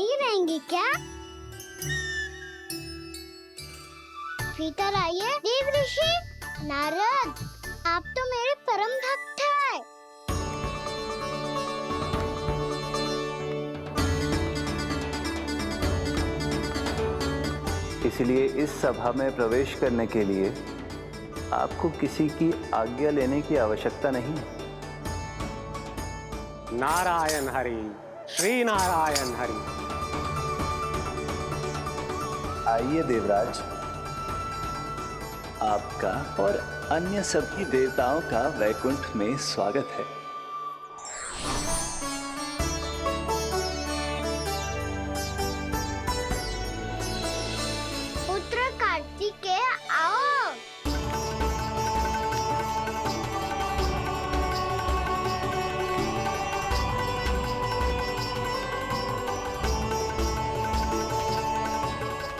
यहीं रहेंगी क्या? भीतर आइए देव ऋषि। नारद, आप तो मेरे परम भक्त हैं। इसलिए इस सभा में प्रवेश करने के लिए आपको किसी की आज्ञा लेने की आवश्यकता नहीं है। नारायण हरि, श्री नारायण हरि। आइए देवराज, आपका और अन्य सभी देवताओं का वैकुंठ में स्वागत है। पुत्र कार्तिकेय आओ।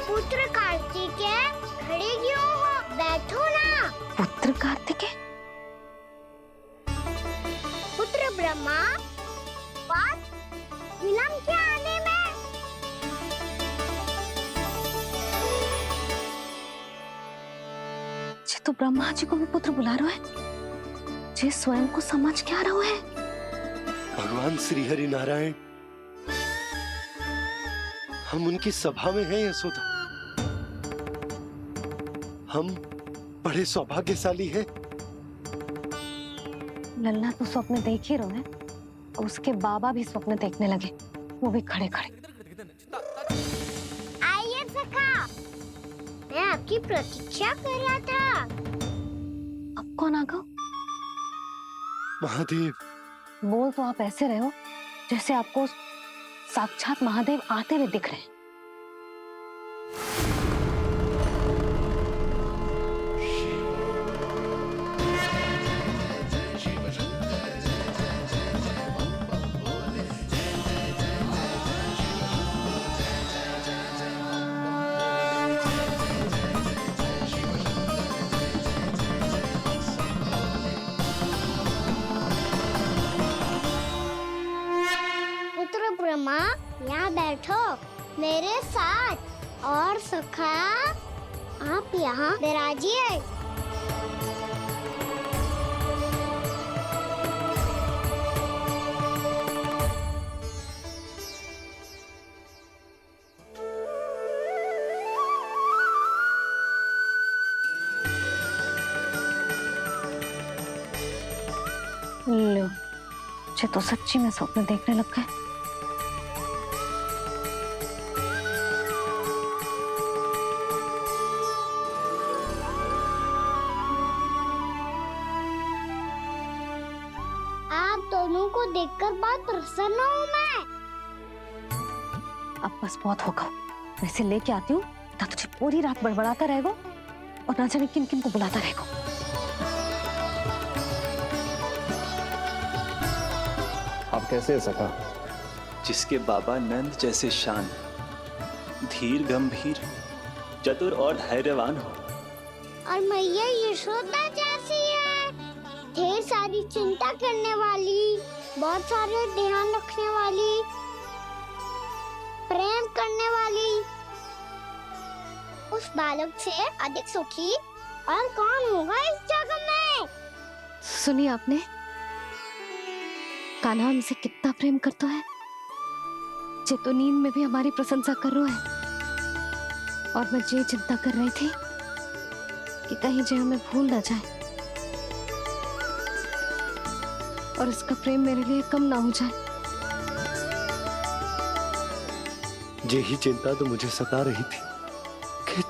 पुत्र कार्तिकेय, खड़े क्यों हो? बैठो ना। पुत्र कार्तिकेय? पुत्र ब्रह्मा, बात विलंब क्या आने में? जे तो ब्रह्मा जी को भी पुत्र बुला रहा है, जे स्वयं को समझ क्या रहा है। भगवान श्री हरि नारायण, हम उनकी सभा में हैं यशोदा। हम बड़े सौभाग्यशाली हैं। लल्ला तो स्वप्न देख ही रहे हैं और उसके बाबा भी स्वप्न देखने लगे, वो भी खड़े खड़े। आइए सखा, मैं आपकी प्रतीक्षा कर रहा था। अब कौन आ गया? महादेव। बोल तो आप ऐसे रहे हो जैसे आपको साक्षात महादेव आते हुए दिख रहे हैं। पुत्र ब्रह्मा, यहाँ बैठो मेरे साथ। और सखा, आप यहाँ विराजिए। लो, जे तो सच्ची में स्वप्न देखने लग गए। आप दोनों को देखकर बहुत प्रसन्न हूँ मैं। अब बस बहुत होगा, वैसे लेके आती हूँ ना, तुझे पूरी रात बड़बड़ाता रहेगा और ना जाने किन किन को बुलाता रहेगा। आप कैसे सका? जिसके बाबा नंद जैसे शान, धीर गंभीर, चतुर और धैर्यवान हो। और मैया यशोदा जैसी है, ढेर सारी चिंता करने वाली, बहुत सारे ध्यान रखने वाली, प्रेम करने वाली। उस बालक से अधिक सुखी और कौन होगा इस जग में? सुनिए आपने, कान्हा हमसे कितना प्रेम करता है, जे तो नींद में भी हमारी प्रशंसा कर रहा है। और मैं ये चिंता कर रही थी कि कहीं जे हमें भूल ना जाए और इसका प्रेम मेरे लिए कम ना हो जाए। यही चिंता तो मुझे सता रही थी कि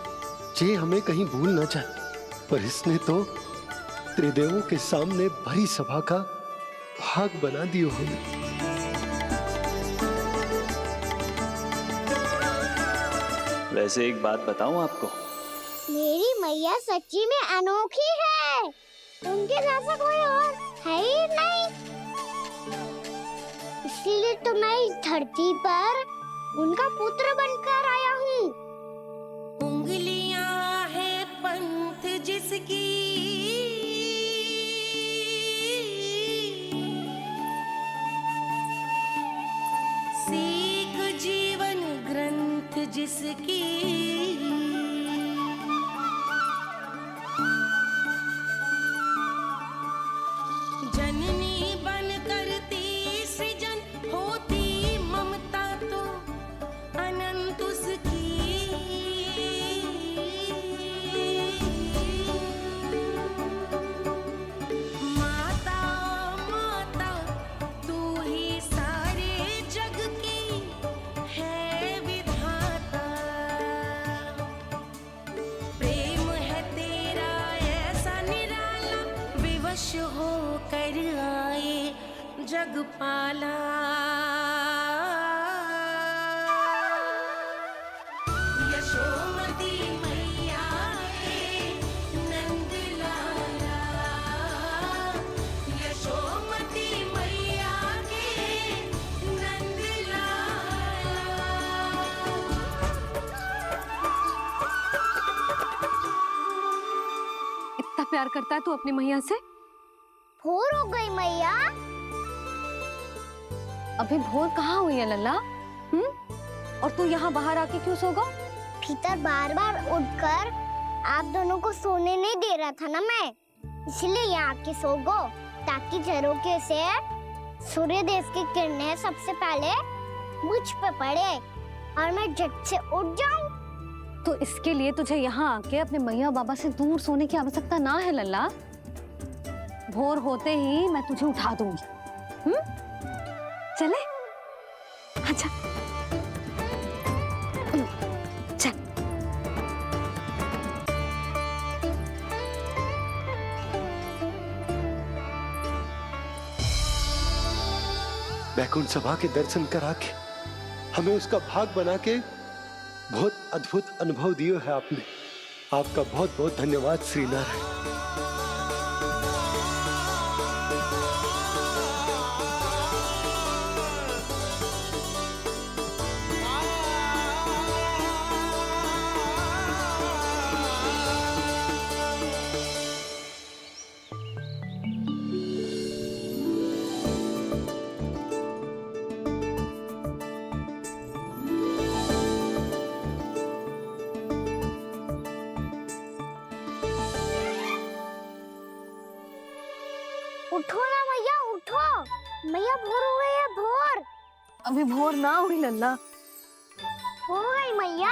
जे हमें कहीं भूल ना जाए, पर इसने तो त्रिदेवों के सामने भरी सभा का भाग बना दियो हमें। वैसे एक बात बताऊं आपको, मेरी मैया सच्ची में अनोखी है। उनके जैसा कोई और है ही नहीं। इसीलिए तो मैं इस धरती पर उनका पुत्र बनकर आया हूँ। उंगलियां है पंथ जिसकी, सीख जीवन जिसकी जननी बन करती सृजन होती ममता तो अनंत उसकी। माता माता तू ही सारे जग की है विधाता। प्रेम है तेरा ऐसा निराला विवश होकर आए जग पाला। यशोमती मैया के नंद लाला। यशोमती मैया के नंद लाला। इतना प्यार करता है तू अपनी मैया से? भोर हो गई मैया। अभी भोर कहाँ हुई है लल्ला? और तू यहाँ बाहर आके क्यों सो गया? भीतर बार बार उठकर आप दोनों को सोने नहीं दे रहा था ना मैं, इसलिए यहाँ आके सो गो, ताकि झरोके से सूर्य देव की किरणें सबसे पहले मुझ पे पड़े और मैं झट से उठ जाऊं। तो इसके लिए तुझे यहाँ आके अपने मैया बाबा से दूर सोने की आवश्यकता ना है लल्ला। भोर होते ही मैं तुझे उठा दूंगी। चले? अच्छा चल। वैकुंठ सभा के दर्शन करा के हमें उसका भाग बना के बहुत अद्भुत अनुभव दियो है आपने। आपका बहुत बहुत धन्यवाद श्रीनारायण। उठो ना मैया, उठो। मैया भोर हो गई है, भोर। अभी भोर ना हुई लल्ला। हो गई मैया।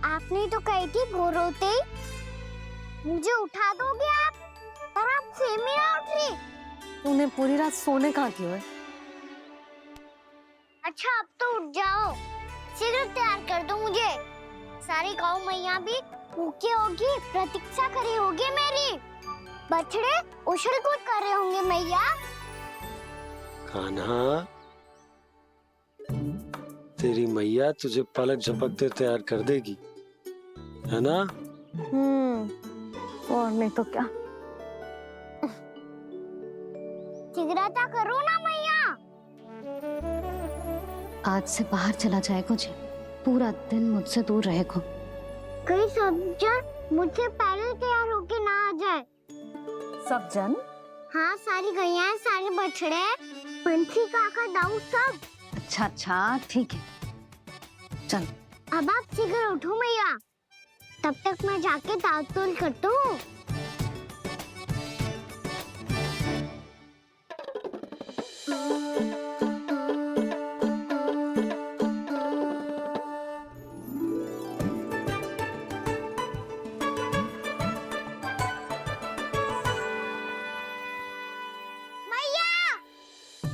आपने तो कही थी भोर होते ही मुझे उठा दोगे आप, पर आप सेम ही ना उठ रही। तूने पूरी रात सोने कहाँ क्यों है? अच्छा अब तो उठ जाओ, शीघ्र तैयार कर दो मुझे। सारी गाँव मैया भी भूखी होगी, प्रतीक्षा करी होगी मेरी। बछड़े उछल कूद कर रहे होंगे मैया। कान्हा, तेरी मैया तुझे पलक झपकते तैयार कर देगी, है ना? और नहीं तो क्या। शीघ्रता करो ना मैया। आज से बाहर चला जाएगा जी, पूरा दिन मुझसे दूर रहेगा। कहीं सब जन मुझसे पहले तैयार होके ना आ जाए। सब जन? हाँ, सारी गैया, सारे बछड़े, पंछी, काका, दाऊ सब। अच्छा अच्छा ठीक है, चल। अब आप शीघ्र उठो मैया, तब तक मैं जाके ताल-तोल करता हूँ।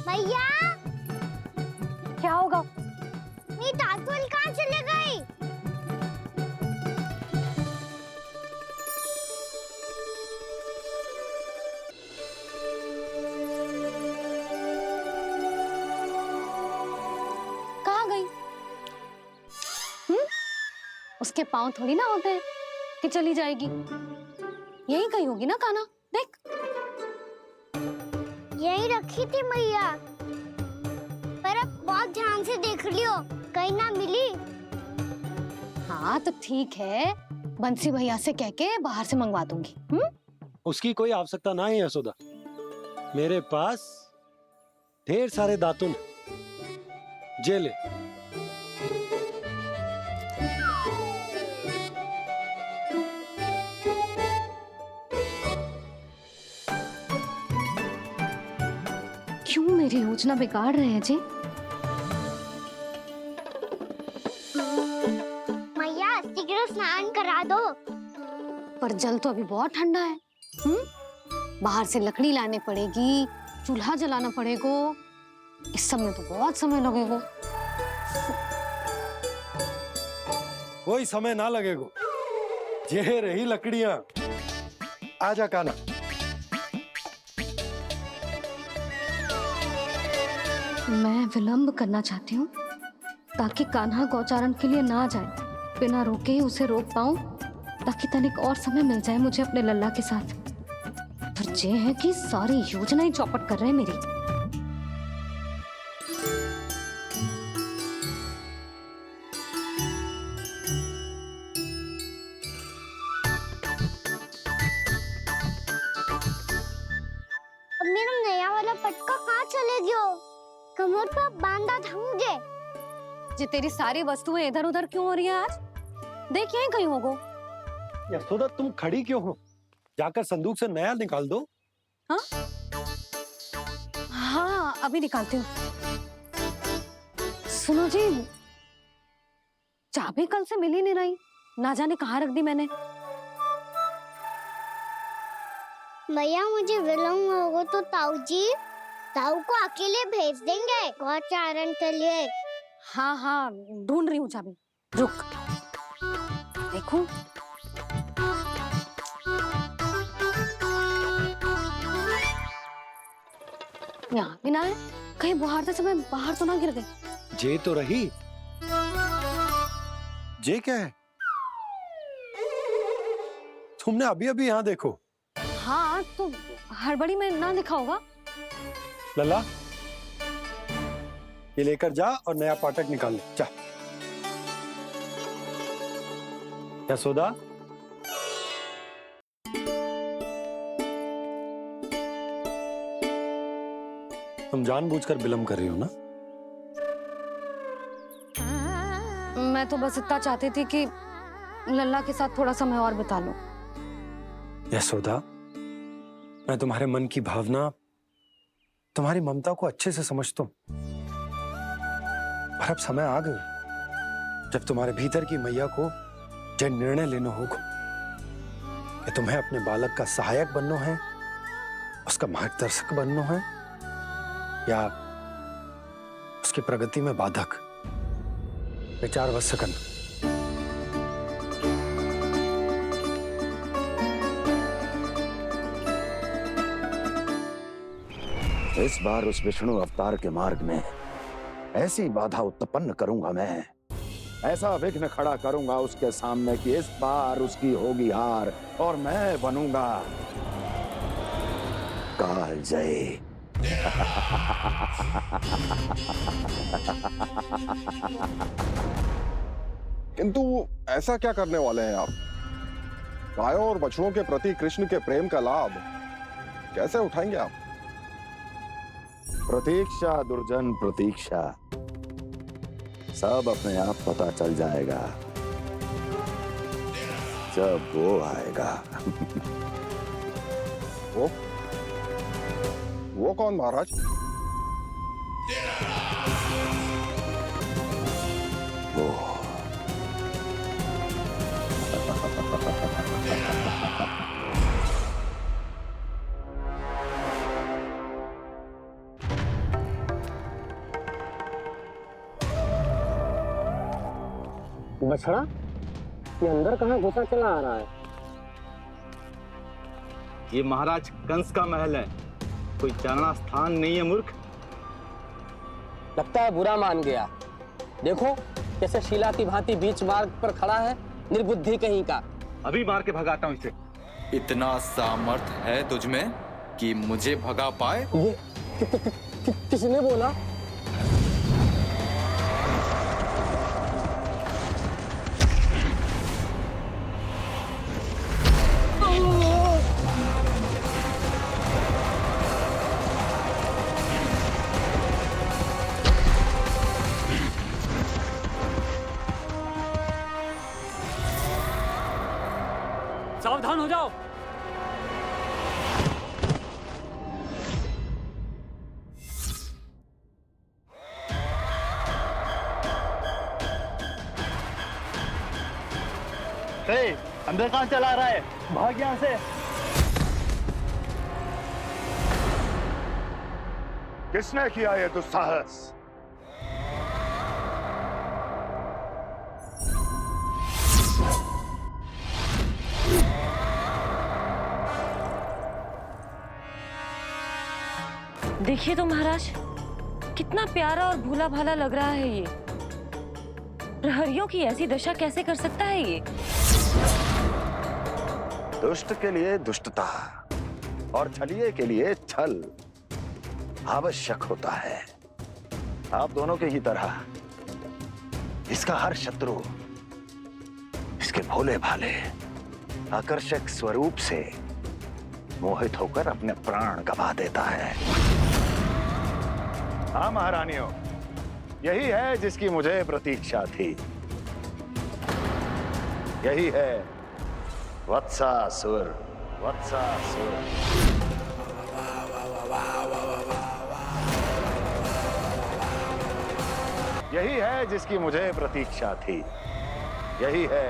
मैया, क्या होगा? मेरी ताल-तोल कहाँ चले गई? कहाँ गई? उसके पाँव थोड़ी ना होते हैं कि चली जाएगी। यही कहीं होगी ना कान्हा, देख। यही रखी थी मैया, पर अब बहुत ध्यान से देख लियो, कहीं ना मिली। हाँ तो ठीक है, बंसी भैया से कह के बाहर से मंगवा दूंगी। उसकी कोई आवश्यकता ना है यशोदा, मेरे पास ढेर सारे दातुन। जे ले। मेरी योजना बिगाड़ रहे हैं जी। मैया शीघ्र स्नान करा दो। पर जल तो अभी बहुत ठंडा है। बाहर से लकड़ी लाने पड़ेगी, चूल्हा जलाना पड़ेगा। इस सब में तो बहुत समय लगेगा। कोई समय ना लगेगा, ये रही लकड़ियां। आजा काना। मैं विलंब करना चाहती हूँ ताकि कान्हा गौचारण के लिए ना जाए। बिना रोके ही उसे रोक पाऊं, ताकि तनिक और समय मिल जाए मुझे अपने लल्ला के साथ। पर ये है कि सारी योजना ही चौपट कर रहे हैं मेरी। अब मेरा नया वाला पटका कहाँ चले गयो? कमर पर बांधा था मुझे। ये तेरी सारी वस्तुएं इधर उधर क्यों हो रही है आज? देख यहीं कहीं होगो। यशोदा तुम खड़ी क्यों हो? जाकर संदूक से नया निकाल दो। हाँ हाँ, अभी निकालती हूँ। सुनो जी, चाबी कल से मिल ही नहीं रही, ना जाने कहाँ रख दी मैंने। भैया मुझे विलम्ब होगा तो ताऊ को अकेले भेज देंगे गौचारण के लिए। हाँ हाँ, ढूंढ रही हूँ चाबी, रुक। देखूं। यहाँ भी ना है, कहीं बुहारते समय बाहर तो ना गिर गई। जे तो रही। जे क्या है? तुमने अभी अभी यहाँ देखो। हाँ तो हड़बड़ी में ना दिखा होगा। लल्ला, ये लेकर जा और नया पाठक निकाल ले। जा। यशोदा, तुम जानबूझकर विलंब कर रही हो ना? मैं तो बस इतना चाहती थी कि लल्ला के साथ थोड़ा समय और बिता लूं। यशोदा, मैं तुम्हारे मन की भावना, तुम्हारी ममता को अच्छे से समझता हूं। पर अब समय आ गया जब तुम्हारे भीतर की मैया को जो निर्णय लेना होगा कि तुम्हें अपने बालक का सहायक बनना है, उसका मार्गदर्शक बनना है, या उसकी प्रगति में बाधक। विचार अवश्य करना। इस बार उस विष्णु अवतार के मार्ग में ऐसी बाधा उत्पन्न करूंगा मैं, ऐसा विघ्न खड़ा करूंगा उसके सामने कि इस बार उसकी होगी हार और मैं बनूंगा कालजयी। किंतु ऐसा क्या करने वाले हैं आप? गायों और बछड़ों के प्रति कृष्ण के प्रेम का लाभ कैसे उठाएंगे आप? प्रतीक्षा दुर्जन प्रतीक्षा, सब अपने आप पता चल जाएगा जब वो आएगा। वो कौन महाराज? वो बछड़ा, ये अंदर कहाँ घुसा चला आ रहा है? ये महाराज कंस का महल है, कोई जाना स्थान नहीं है मूर्ख। लगता है बुरा मान गया। देखो कैसे शिला की भांति बीच मार्ग पर खड़ा है, निर्बुद्धि कहीं का। अभी मार के भगाता हूँ इसे। इतना सामर्थ है तुझमें कि मुझे भगा पाए? ये किसने बोला? सावधान हो जाओ। अंदर कहाँ चला रहा है? भाग यहाँ से। किसने किया ये दुस्साहस? देखिए तो महाराज, कितना प्यारा और भोला भाला लग रहा है ये। प्रहरियों की ऐसी दशा कैसे कर सकता है ये? दुष्ट के लिए दुष्टता और छलिए के लिए छल आवश्यक होता है। आप दोनों के ही तरह इसका हर शत्रु इसके भोले भाले आकर्षक स्वरूप से मोहित होकर अपने प्राण गंवा देता है। हाँ महारानियों, यही है जिसकी मुझे प्रतीक्षा थी। यही है वत्सासुर। वत्सासुर। यही है जिसकी मुझे प्रतीक्षा थी। यही है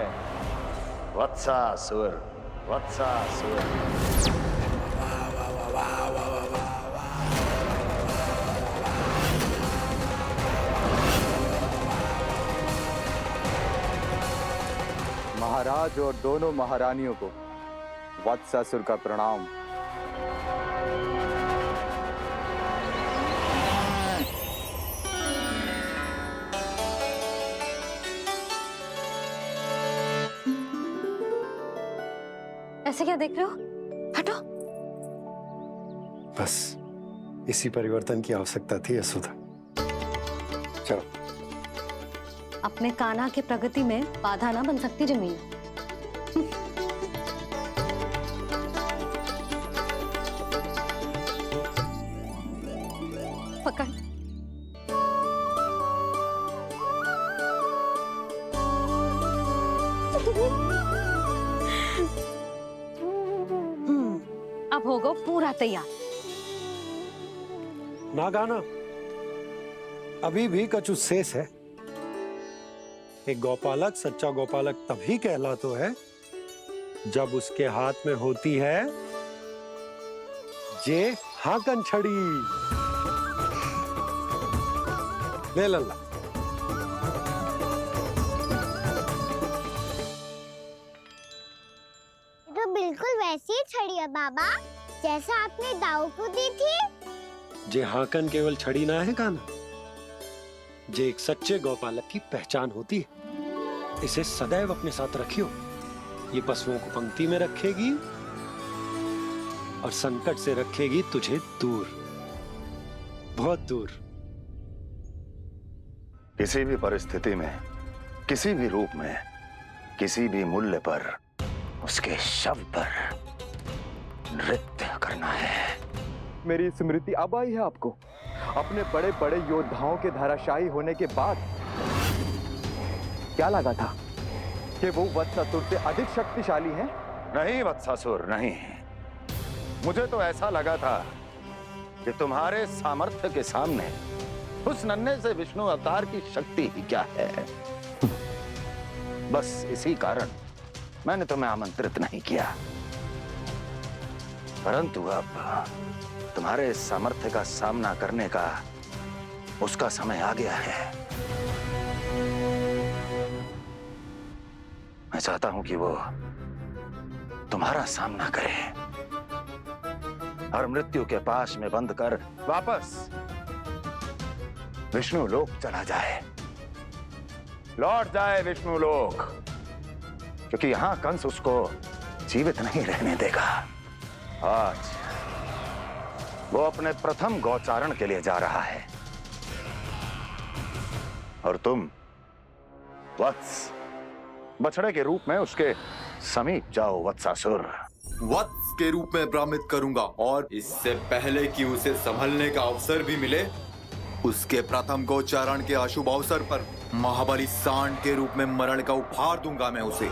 वत्सासुर। वत्सासुर। महाराज और दोनों महारानियों को वत्सासुर का प्रणाम। ऐसे क्या देख रहे हो? हटो। बस इसी परिवर्तन की आवश्यकता थी यशोदा। चलो। अपने कान्हा के प्रगति में बाधा ना बन सकती जमीन। पकड़। अब होगा पूरा तैयार। ना गाना, अभी भी कछु शेष है। एक गौपालक सच्चा गौपालक तभी कहलाता है जब उसके हाथ में होती है जे हाकन छड़ी। ले लल्ला। तो बिल्कुल वैसी ही छड़ी है बाबा, जैसा आपने दाऊ को दी थी। जे हाकन केवल छड़ी ना है कान्हा, जे एक सच्चे गौपालक की पहचान होती है। इसे सदैव अपने साथ रखियो। ये पशुओं को पंक्ति में रखेगी और संकट से रखेगी तुझे दूर, बहुत दूर। किसी भी परिस्थिति में, किसी भी रूप में, किसी भी मूल्य पर उसके शव पर नृत्य करना है। मेरी स्मृति अब आई है आपको? अपने बड़े बड़े योद्धाओं के धराशायी होने के बाद क्या लगा था कि वो वत्सासुर से अधिक शक्तिशाली हैं? नहीं वत्सासुर, नहीं। मुझे तो ऐसा लगा था कि तुम्हारे सामर्थ्य के सामने उस नन्हे से विष्णु अवतार की शक्ति ही क्या है। बस इसी कारण मैंने तुम्हें आमंत्रित नहीं किया। परंतु अब तुम्हारे सामर्थ्य का सामना करने का उसका समय आ गया है। मैं चाहता हूं कि वो तुम्हारा सामना करे और मृत्यु के पास में बंद कर वापस विष्णु लोक चला जाए, लौट जाए विष्णु लोक, क्योंकि यहां कंस उसको जीवित नहीं रहने देगा। आज वो अपने प्रथम गौचारण के लिए जा रहा है और तुम वत्स बछड़े के रूप में उसके समीप जाओ वत्सासुर। वत्स के रूप में भ्रमित करूंगा और इससे पहले कि उसे संभलने का अवसर भी मिले, उसके प्रथम गोचारण के अशुभ अवसर पर महाबली सांड के रूप में मरण का उपहार दूंगा मैं उसे।